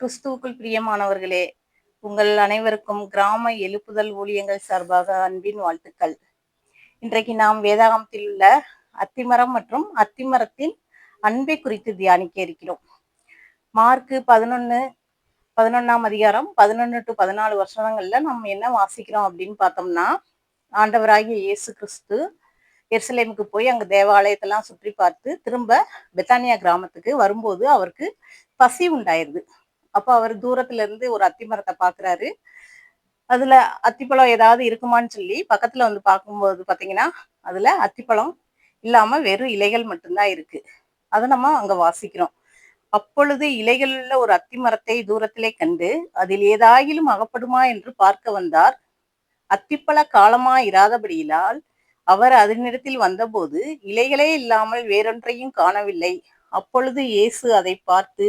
கிறிஸ்துவுக்குள் பிரியமானவர்களே, உங்கள் அனைவருக்கும் கிராம எழுப்புதல் ஊழியங்கள் சார்பாக அன்பின் வாழ்த்துக்கள். இன்றைக்கு நாம் வேதாகமத்தில் உள்ள அத்திமரம் மற்றும் அத்திமரத்தின் அன்பை குறித்து தியானிக்க இருக்கிறோம். மார்க்கு 11ஆம் அதிகாரம் 11 to 14 வருஷங்கள்ல நம்ம என்ன வாசிக்கிறோம் அப்படின்னு பார்த்தோம்னா, ஆண்டவராகிய இயேசு கிறிஸ்து எருசலேமுக்கு போய் அங்க தேவாலயத்தெல்லாம் சுற்றி பார்த்து திரும்ப பெத்தானியா கிராமத்துக்கு வரும்போது அவருக்கு பசி உண்டாயிருது. அப்ப அவர் தூரத்துல இருந்து ஒரு அத்திமரத்தை பாக்குறாரு. அதுல அத்திப்பழம் ஏதாவது இருக்குமான்னு சொல்லி பக்கத்துல வந்து பார்க்கும்போது பாத்தீங்கன்னா அதுல அத்திப்பழம் இல்லாம வெறும் இலைகள் மட்டும்தான் இருக்கு. அதை நம்ம அங்க வாசிக்கிறோம். அப்பொழுது இலைகளுள்ள ஒரு அத்திமரத்தை தூரத்திலே கண்டு அதில் ஏதாயிலும் அகப்படுமா என்று பார்க்க வந்தார். அத்திப்பழ காலமா இராதபடியினால் அவர் அதனிடத்தில் வந்தபோது இலைகளே இல்லாமல் வேறொன்றையும் காணவில்லை. அப்பொழுது இயேசு அதை பார்த்து,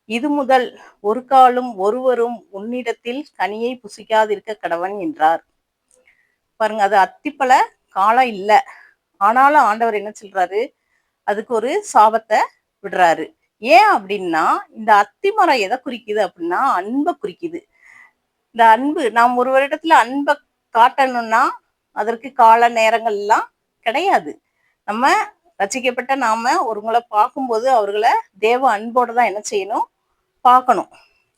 இது முதல் ஒரு காலும் ஒருவரும் உன்னிடத்தில் கனியை புசிக்காதிருக்க கடவன் என்றார். பாருங்க, அது அத்திப்பழ காலம் இல்ல. ஆனாலும் ஆண்டவர் என்ன சொல்றாரு, அதுக்கு ஒரு சாபத்தை விடுறாரு. ஏன் அப்படின்னா, இந்த அத்திமரம் எதை குறிக்குது அப்படின்னா அன்பை குறிக்குது. இந்த அன்பு, நாம் ஒரு வருடத்துல அன்பை காட்டணும்னா அதற்கு கால நேரங்கள் எல்லாம் கிடையாது. நம்ம ரசிக்கப்பட்ட நாம ஒருவங்களை பார்க்கும்போது அவர்களை தேவ அன்போட தான் என்ன செய்யணும், பார்க்கணும்.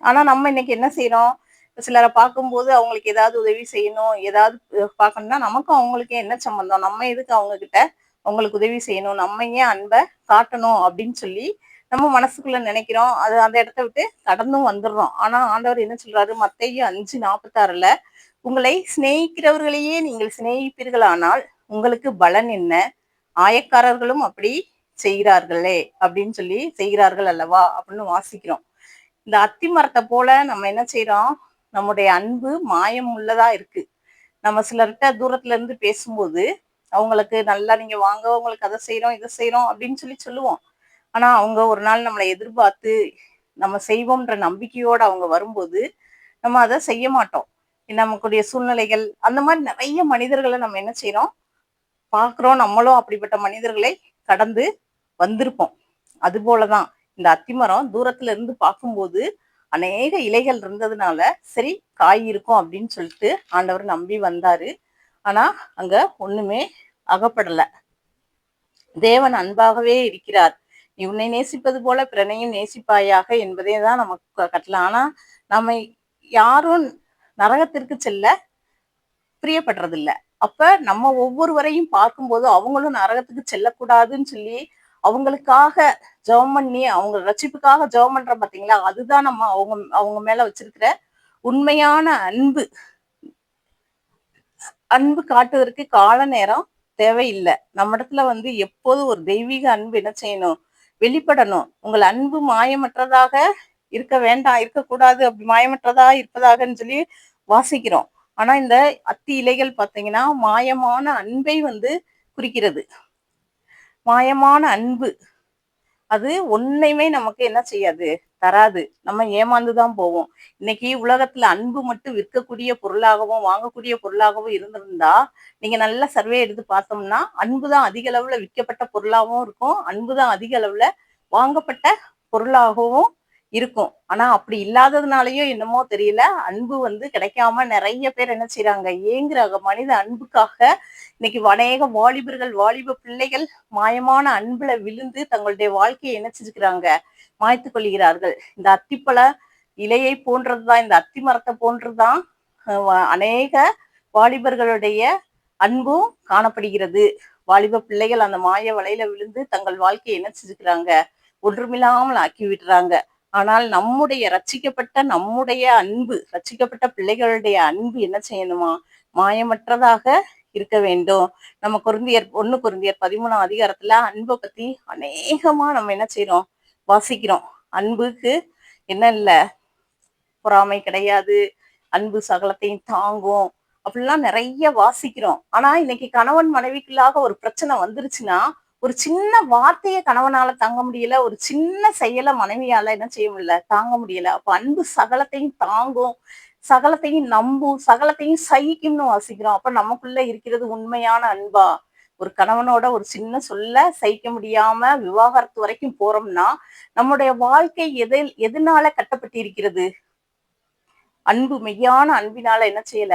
ஆனா நம்ம இன்னைக்கு என்ன செய்யறோம், சிலரை பார்க்கும்போது அவங்களுக்கு ஏதாவது உதவி செய்யணும், ஏதாவது பார்க்கணும்னா நமக்கும் அவங்களுக்கே என்ன சம்பந்தம், நம்ம எதுக்கு அவங்க கிட்ட அவங்களுக்கு உதவி செய்யணும், நம்ம ஏன் அன்பை காட்டணும் அப்படின்னு சொல்லி நம்ம மனசுக்குள்ள நினைக்கிறோம். அது அந்த இடத்த விட்டு கடந்தும் வந்துடுறோம். ஆனா ஆண்டவர் என்ன சொல்றாரு, மத்தேயு 5:46 உங்களை சிநேகிக்கிறவர்களையே நீங்கள் சிநேகிப்பீர்களானால் உங்களுக்கு பலன் என்ன, ஆயக்காரர்களும் அப்படி செய்கிறார்களே அப்படின்னு சொல்லி, செய்கிறார்கள் அல்லவா அப்படின்னு வாசிக்கிறோம். இந்த அத்தி மரத்தை போல நம்ம என்ன செய்யறோம், நம்முடைய அன்பு மாயம் உள்ளதா இருக்கு. நம்ம சிலர்கிட்ட தூரத்துல இருந்து பேசும்போது அவங்களுக்கு நல்லா நீங்க வாங்க, உங்களுக்கு அதை செய்யறோம் இதை செய்யறோம் அப்படின்னு சொல்லி சொல்லுவோம். ஆனா அவங்க ஒரு நாள் நம்மளை எதிர்பார்த்து நம்ம செய்வோம்ன்ற நம்பிக்கையோட அவங்க வரும்போது நம்ம அதை செய்ய மாட்டோம். நமக்குடைய சூழ்நிலைகள் அந்த மாதிரி நிறைய மனிதர்களை நம்ம என்ன செய்யறோம், பாக்குறோம். நம்மளும் அப்படிப்பட்ட மனிதர்களை கடந்து வந்திருப்போம். அது போலதான் இந்த அத்திமரம் தூரத்துல இருந்து பார்க்கும்போது அநேக இலைகள் இருந்ததுனால சரி காய் இருக்கும் அப்படின்னு சொல்லிட்டு ஆண்டவர் நம்பி வந்தாரு. ஆனா அங்க ஒண்ணுமே அகப்படல. தேவன் அன்பாகவே இருக்கிறார். நீ உன்னை நேசிப்பது போல பிறனையும் நேசிப்பாயாக என்பதே தான் நமக்கு கட்டளை. ஆனா நம்ம யாரும் நரகத்திற்கு செல்ல பிரியப்படுறது இல்ல. அப்ப நம்ம ஒவ்வொருவரையும் பார்க்கும்போது அவங்களும் நரகத்துக்கு செல்லக்கூடாதுன்னு சொல்லி அவங்களுக்காக ஜெபம் பண்ணி அவங்க ரட்சிப்புக்காக ஜெபம் பண்றோம் பாத்தீங்களா, அதுதான் நம்ம அவங்க அவங்க மேல வச்சிருக்கிற உண்மையான அன்பு. அன்பு காட்டுவதற்கு கால நேரம் தேவையில்லை. நம்ம இடத்துல வந்து எப்போதும் ஒரு தெய்வீக அன்பு என்ன செய்யணும், வெளிப்படணும். உங்கள் அன்பு மாயமற்றதாக இருக்க வேண்டாம், இருக்கக்கூடாது, அப்படி மாயமற்றதா இருப்பதாகன்னு சொல்லி வாசிக்கிறோம். ஆனா இந்த அத்தி இலைகள் பாத்தீங்கன்னா மாயமான அன்பை வந்து குறிக்கிறது. மாயமான அன்பு அது ஒன்னையுமே நமக்கு என்ன செய்யாது, தராது. நம்ம ஏமாந்துதான் போவோம். இன்னைக்கு உலகத்துல அன்பு மட்டும் விற்கக்கூடிய பொருளாகவும் வாங்கக்கூடிய பொருளாகவும் இருந்திருந்தா, நீங்க நல்ல சர்வே எடுத்து பார்த்தோம்னா அன்புதான் அதிக அளவுல விற்கப்பட்ட பொருளாகவும் இருக்கும், அன்புதான் அதிக அளவுல வாங்கப்பட்ட பொருளாகவும் இருக்கும். ஆனா அப்படி இல்லாததுனாலயோ என்னமோ தெரியல, அன்பு வந்து கிடைக்காம நிறைய பேர் என்ன செய்யறாங்க, ஏங்குறாங்க. மனித அன்புக்காக இன்னைக்கு அநேக வாலிபர்கள் வாலிப பிள்ளைகள் மாயமான அன்புல விழுந்து தங்களுடைய வாழ்க்கையை இணைச்சிருக்கிறாங்க, மாய்த்து கொள்கிறார்கள். இந்த அத்திப்பழ இலையை போன்றதுதான், இந்த அத்தி மரத்தை போன்றதுதான் அநேக வாலிபர்களுடைய அன்பும் காணப்படுகிறது. வாலிப பிள்ளைகள் அந்த மாய வலையில விழுந்து தங்கள் வாழ்க்கையை இணைச்சிருக்கிறாங்க, ஒன்றுமில்லாமல் ஆக்கி விடுறாங்க. ஆனால் நம்முடைய ரட்சிக்கப்பட்ட நம்முடைய அன்பு, ரட்சிக்கப்பட்ட பிள்ளைகளுடைய அன்பு என்ன செய்யணுமா, மாயமற்றதாக இருக்க வேண்டும். நம்ம கொரிந்தியர் 13ஆம் அதிகாரத்துல அன்பை பத்தி அநேகமா நம்ம என்ன செய்யறோம், வாசிக்கிறோம். அன்புக்கு என்ன இல்ல, பொறாமை கிடையாது, அன்பு சகலத்தையும் தாங்கும், அப்படிலாம் நிறைய வாசிக்கிறோம். ஆனா இன்னைக்கு கணவன் மனைவிக்குள்ளாக ஒரு பிரச்சனை வந்துருச்சுன்னா ஒரு சின்ன வார்த்தையை கணவனால தாங்க முடியல, ஒரு சின்ன செயலை மனைவியால என்ன செய்ய முடியல, தாங்க முடியல. அப்ப அன்பு சகலத்தையும் தாங்கும், சகலத்தையும் நம்பும், சகலத்தையும் சகிக்கும்னு வாசிக்கிறோம். அப்ப நமக்குள்ள இருக்கிறது உண்மையான அன்பா? ஒரு கணவனோட ஒரு சின்ன சொல்ல சகிக்க முடியாம விவாகரத்து வரைக்கும் போறோம்னா நம்முடைய வாழ்க்கை எதனால கட்டப்பட்டிருக்கிறது? அன்பு, மெய்யான அன்பினால என்ன செய்யல,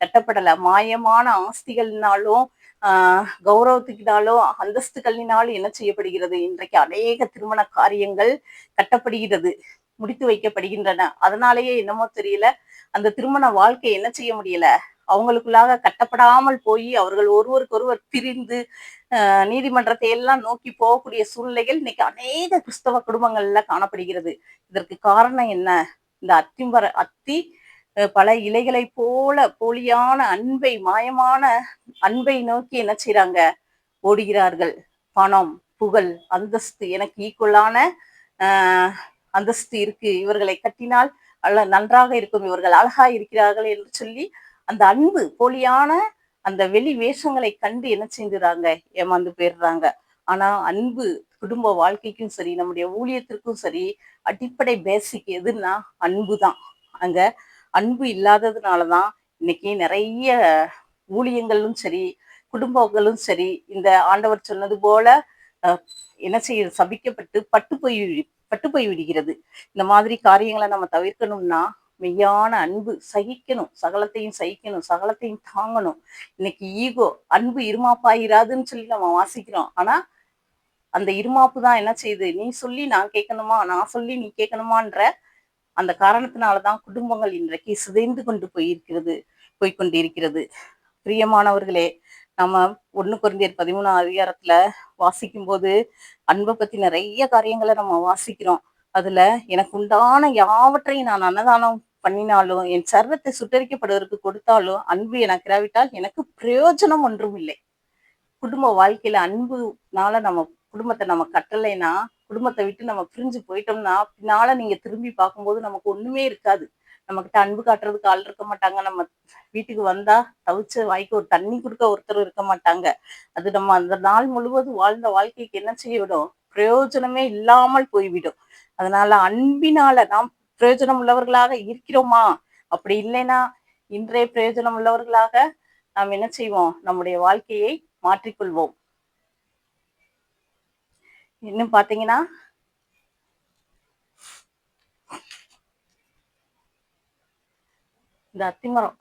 கட்டப்படல. மாயமான ஆஸ்திகள்னாலும் கௌரவத்துக்கினாலும் அந்தஸ்துகளினாலும் என்ன செய்யப்படுகிறது? இன்றைக்கு அநேக திருமண காரியங்கள் கட்டப்படுகிறது, முடித்து வைக்கப்படுகின்றன. அதனாலேயே என்னமோ தெரியல, அந்த திருமண வாழ்க்கை என்ன செய்ய முடியல, அவங்களுக்குள்ளாக கட்டப்படாமல் போய் அவர்கள் ஒருவருக்கொருவர் பிரிந்து நீதிமன்றத்தை எல்லாம் நோக்கி போகக்கூடிய சூழ்நிலைகள் இன்னைக்கு அநேக கிறிஸ்தவ குடும்பங்கள்ல காணப்படுகிறது. இதற்கு காரணம் என்ன? இந்த அத்தி பல இலைகளை போல போலியான அன்பை, மாயமான அன்பை நோக்கி என்ன செய்றாங்க? ஓடுகிறார்கள். பணம், புகழ், அந்தஸ்து, எனக்கு ஈக்குவலான ஆஹ் அந்தஸ்து இருக்கு, இவர்களை கட்டினால் நன்றாக இருக்கும், இவர்கள் அழகா இருக்கிறார்கள் என்று சொல்லி அந்த அன்பு, போலியான அந்த வெளி வேஷங்களை கண்டு என்ன செஞ்சுறாங்க? ஏமாந்து போயிடுறாங்க. ஆனா அன்பு குடும்ப வாழ்க்கைக்கும் சரி, நம்முடைய ஊழியத்திற்கும் சரி, அடிப்படை பேசிக் எதுன்னா அன்பு தான். அங்க அன்பு இல்லாததுனாலதான் இன்னைக்கு நிறைய ஊழியங்களும் சரி, குடும்பங்களும் சரி, இந்த ஆண்டவர் சொன்னது போல என்ன செய்ய சபிக்கப்பட்டு பட்டு போய் விடுகிறது. இந்த மாதிரி காரியங்களை நம்ம தவிர்க்கணும்னா மெய்யான அன்பு, சகிக்கணும், சகலத்தையும் சகிக்கணும், சகலத்தையும் தாங்கணும். இன்னைக்கு ஈகோ, அன்பு இருமாப்பாயிராதுன்னு சொல்லி நம்ம வாசிக்கிறோம். ஆனா அந்த இருமாப்பு தான் என்ன செய்யுது? நீ சொல்லி நான் கேட்கணுமா, நான் சொல்லி நீ கேட்கணுமான்ற அந்த காரணத்தினாலதான் குடும்பங்கள் இன்றைக்கு சிதைந்து போய்கொண்டிருக்கிறது. பிரியமானவர்களே, நம்ம 1 கொரிந்தியர் 13 அதிகாரத்துல வாசிக்கும் போது அன்பை பத்தி நிறைய காரியங்களை நம்ம வாசிக்கிறோம். அதுல எனக்கு உண்டான யாவற்றையும் நான் அன்னதானம் பண்ணினாலும், என் சர்வத்தை சுட்டரிக்கப்படுவதற்கு கொடுத்தாலும், அன்பு எனக்கு இராவிட்டால் எனக்கு பிரயோஜனம் ஒன்றும் இல்லை. குடும்ப வாழ்க்கையில அன்புனால நம்ம குடும்பத்தை நம்ம கட்டலைன்னா, குடும்பத்தை விட்டு நம்ம பிரிஞ்சு போயிட்டோம்னா, பின்னால நீங்க திரும்பி பார்க்கும்போது நமக்கு ஒண்ணுமே இருக்காது. நம்ம கிட்ட அன்பு காட்டுறதுக்கு ஆள் இருக்க மாட்டாங்க. நம்ம வீட்டுக்கு வந்தா தவிச்ச வாய்க்கு ஒரு தண்ணி கொடுக்க ஒருத்தர் இருக்க மாட்டாங்க. அது நம்ம அந்த நாள் முழுவதும் வாழ்ந்த வாழ்க்கைக்கு என்ன செய்யவிடும்? பிரயோஜனமே இல்லாமல் போய்விடும். அதனால அன்பினால நாம் பிரயோஜனம் உள்ளவர்களாக இருக்கிறோமா? அப்படி இல்லைன்னா இன்றைய பிரயோஜனம் உள்ளவர்களாக நாம் என்ன செய்வோம்? நம்முடைய வாழ்க்கையை மாற்றிக்கொள்வோம். இன்னும் பாத்தீங்கன்னா இந்த அத்திமரம்,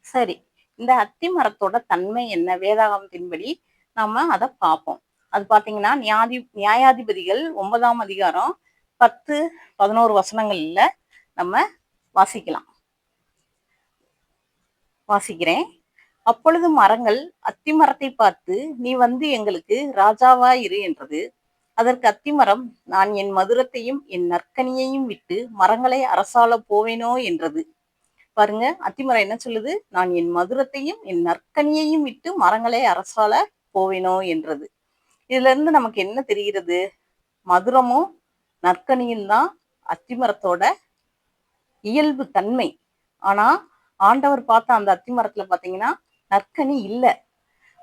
சரி, இந்த அத்தி மரத்தோட தன்மை என்ன? வேதாகமத்தின்படி நாம அதை பார்ப்போம். அது பாத்தீங்கன்னா நியாயாதிபதிகள் 9ஆம் அதிகாரம் 10, 11 வசனங்கள்ல நம்ம வாசிக்கலாம். வாசிக்கிறேன். அப்பொழுது மரங்கள் அத்தி மரத்தை பார்த்து, நீ வந்து எங்களுக்கு ராஜாவா இரு என்றது. அதற்கு அத்திமரம், நான் என் மதுரத்தையும் என் நற்கனியையும் விட்டு மரங்களை அரசால போவேனோ என்றது. பாருங்க, அத்திமரம் என்ன சொல்லுது? நான் என் மதுரத்தையும் என் நற்கனியையும் விட்டு மரங்களை அரசால போவேனோ என்றது. இதுல இருந்து நமக்கு என்ன தெரிகிறது? மதுரமும் நற்கனியும் தான் அத்திமரத்தோட இயல்பு தன்மை. ஆனா ஆண்டவர் பார்த்த அந்த அத்திமரத்துல பாத்தீங்கன்னா நற்கனி இல்லை.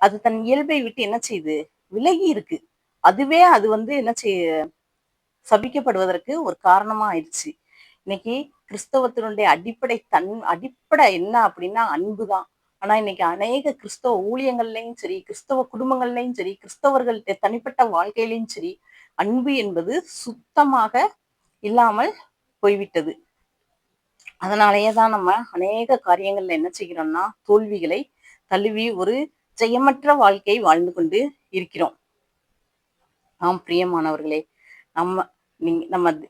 அது தன் இயல்பை விட்டு என்ன செய்யுது? விலகி இருக்கு. அதுவே அது வந்து என்ன சபிக்கப்படுவதற்கு ஒரு காரணமா ஆயிடுச்சு. இன்னைக்கு கிறிஸ்தவத்தினுடைய அடிப்படை என்ன அப்படின்னா அன்புதான். ஆனா இன்னைக்கு அநேக கிறிஸ்தவ ஊழியங்கள்லயும் சரி, கிறிஸ்தவ குடும்பங்கள்லயும் சரி, கிறிஸ்தவர்கள்ட்ட தனிப்பட்ட வாழ்க்கையிலையும் சரி, அன்பு என்பது சுத்தமாக இல்லாமல் போய்விட்டது. அதனாலேயேதான் நம்ம அநேக காரியங்கள்ல என்ன செய்கிறோம்னா தோல்விகளை தழுவி ஒரு ஜெயமற்ற வாழ்க்கை வாழ்ந்து கொண்டு இருக்கிறோம். ஆம் பிரியமானவர்களே, நம்ம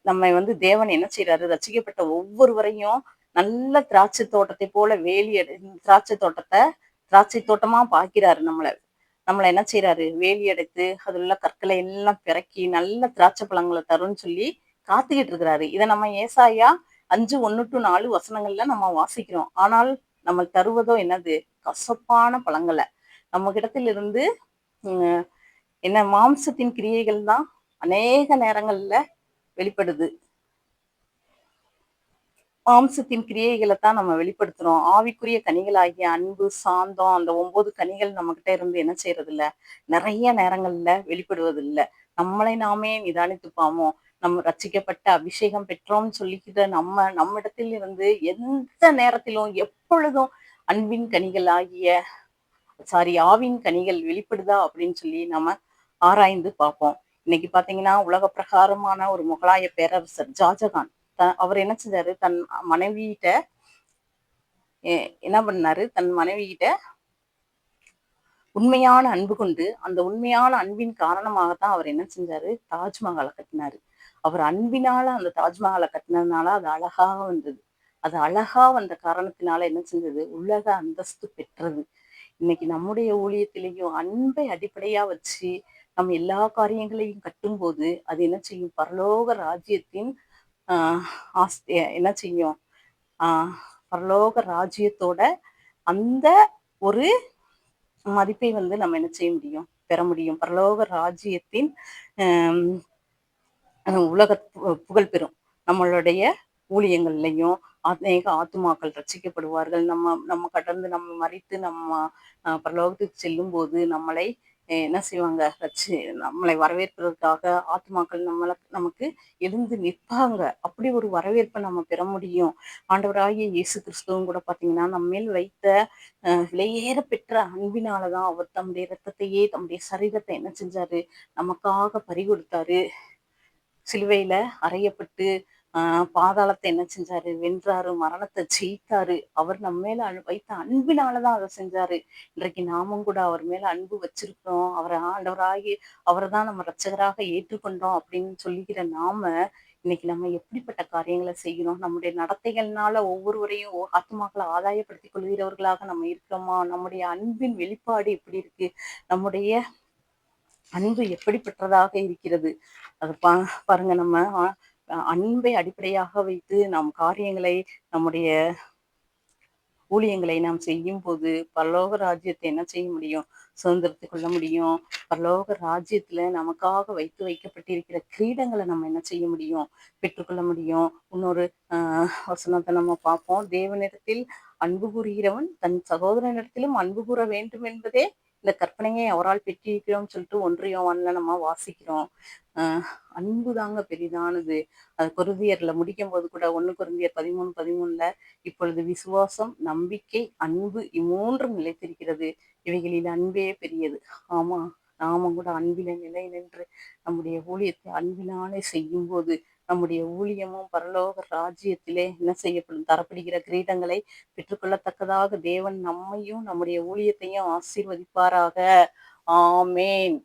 நம்ம வந்து தேவன் என்ன செய்யறாரு? ரசிக்கப்பட்ட ஒவ்வொருவரையும் நல்ல திராட்சை தோட்டத்தை போல திராட்சை தோட்டமா பாக்கிறாரு. நம்மளை என்ன செய்யறாரு? வேலி அடைத்து அதுல உள்ள கற்களை எல்லாம் பிறக்கி நல்ல திராட்சை பழங்களை தரும்னு சொல்லி காத்துக்கிட்டு இருக்கிறாரு. இதை நம்ம ஏசாயா 5:1-4 வசனங்கள்ல நம்ம வாசிக்கிறோம். ஆனால் நம்ம தருவதோ என்னது? கசப்பான பழங்களை. நம்ம இடத்திலிருந்து என்ன மாம்சத்தின் கிரியைகள் தான் அநேக நேரங்கள்ல வெளிப்படுது. மாம்சத்தின் கிரியைகளை தான் நம்ம வெளிப்படுத்துறோம். ஆவிக்குரிய கனிகளாகிய அன்பு, சாந்தம், அந்த 9 கனிகள் நம்ம கிட்ட இருந்து என்ன செய்யறது இல்ல, நிறைய நேரங்கள்ல வெளிப்படுவது இல்லை. நம்மளை நாமே நிதானித்து பாவோம். நம்ம ரட்சிக்கப்பட்ட அபிஷேகம் பெற்றோம்னு சொல்லிக்கிட்ட நம்மிடத்தில் இருந்து எந்த நேரத்திலும் எப்பொழுதும் அன்பின் கனிகள் ஆகிய ஆவின் கனிகள் வெளிப்படுதா அப்படின்னு சொல்லி நம்ம ஆராய்ந்து பார்ப்போம். இன்னைக்கு பாத்தீங்கன்னா உலக பிரகாரமான ஒரு முகலாய பேரரசர் ஷாஜகான். அவர் என்ன செஞ்சாரு, தன் மனைவியிட்ட என்ன பண்ணாரு, தன் மனைவியிட்ட உண்மையான அன்பு கொண்டு, அந்த உண்மையான அன்பின் காரணமாகத்தான் அவர் என்ன செஞ்சாரு, தாஜ்மஹாலை கட்டினாரு. அவர் அன்பினால அந்த தாஜ்மஹாலை கட்டினதுனால அது அழகாக வந்தது. அது அழகா வந்த காரணத்தினால என்ன செஞ்சது, உலக அந்தஸ்து பெற்றது. இன்னைக்கு நம்முடைய ஊழியத்திலேயும் அன்பை அடிப்படையா வச்சு நம்ம எல்லா காரியங்களையும் கட்டும்போது அது என்ன செய்யும், பரலோக ராஜ்யத்தின் ஆஹ் என்ன செய்யும், பரலோக ராஜ்யத்தோட அந்த ஒரு மதிப்பை நம்ம என்ன செய்ய முடியும், பெற முடியும். பரலோக ராஜ்யத்தின் உலக புகழ் பெறும். நம்மளுடைய ஊழியங்கள்லையும் அநேக ஆத்துமாக்கள் ரட்சிக்கப்படுவார்கள். நம்ம நம்ம கடந்து நம்ம மறித்து நம்ம பரலோகத்துக்கு செல்லும் போது நம்மளை என்ன செய்வாங்க, நம்மளை வரவேற்பதற்காக ஆத்துமாக்கள் நமக்கு எழுந்து நிற்பாங்க. அப்படி ஒரு வரவேற்பை நம்ம பெற முடியும். ஆண்டவராகிய இயேசு கிறிஸ்துவும் கூட பாத்தீங்கன்னா நம்ம மேல் வைத்த விலையேற பெற்ற அன்பினாலதான் அவர் தம்முடைய இரத்தத்தையே, தம்முடைய சரீரத்தை என்ன செஞ்சாரு, நமக்காக பறிகொடுத்தாரு. சிலுவையில அறையப்பட்டு பாதாளத்தை என்ன செஞ்சாரு, வென்றாரு, மரணத்தை ஜெயித்தாரு. அவர் நம்ம மேல வைத்த அன்பினாலதான் அதை செஞ்சாரு. இன்றைக்கு நாமும் கூட அவர் மேல அன்பு வச்சிருக்கிறோம், அவரை ஆண்டவராகி அவரை தான் நம்ம ரட்சகராக ஏற்றுக்கொண்டோம் அப்படின்னு சொல்லிக்கிற நாம இன்னைக்கு நம்ம எப்படிப்பட்ட காரியங்களை செய்கிறோம், நம்முடைய நடத்தைகள்னால ஒவ்வொருவரையும் ஆத்துமாக்களை ஆதாயப்படுத்திக் கொள்கிறவர்களாக நம்ம இருக்கிறோமா, நம்முடைய அன்பின் வெளிப்பாடு எப்படி இருக்கு, நம்முடைய அன்பு எப்படிப்பட்டதாக இருக்கிறது. அது பாருங்க, நம்ம அன்பை அடிப்படையாக வைத்து நாம் காரியங்களை, நம்முடைய ஊழியங்களை நாம் செய்யும் போது பரலோக ராஜ்யத்தை என்ன செய்ய முடியும், சுதந்திரத்தை கொள்ள முடியும். பரலோக ராஜ்யத்துல நமக்காக வைக்கப்பட்டிருக்கிற கிரீடங்களை நம்ம என்ன செய்ய முடியும், பெற்றுக்கொள்ள முடியும். இன்னொரு வசனத்தை நம்ம பார்ப்போம். தேவனிடத்தில் அன்பு கூறுகிறவன் தன் சகோதரனிடத்திலும் அன்பு கூற வேண்டும் என்பதே இந்த கற்பனையை அவரால் பெற்றிருக்கிறோம் சொல்லிட்டு 1 யோவான்ல நம்ம வாசிக்கிறோம். அன்பு தாங்க பெரிதானது. அது கொரிந்தியர்ல முடிக்கும் போது கூட 1 கொரிந்தியர் 13:13 இப்பொழுது விசுவாசம், நம்பிக்கை, அன்பு இம்மூன்றும் நிலைத்திருக்கிறது, இவைகளில் அன்பே பெரியது. ஆமா, நாமும் கூட அன்பில நிலை நின்று நம்முடைய ஊழியத்தை அன்பினாலே செய்யும் போது நம்முடைய ஊழியமும் பரலோக ராஜ்யத்திலே என்ன செய்யப்படும், தரப்படுகிற கிரீடங்களை பெற்றுக்கொள்ளத்தக்கதாக தேவன் நம்மையும் நம்முடைய ஊழியத்தையும் ஆசீர்வதிப்பாராக. ஆமேன்.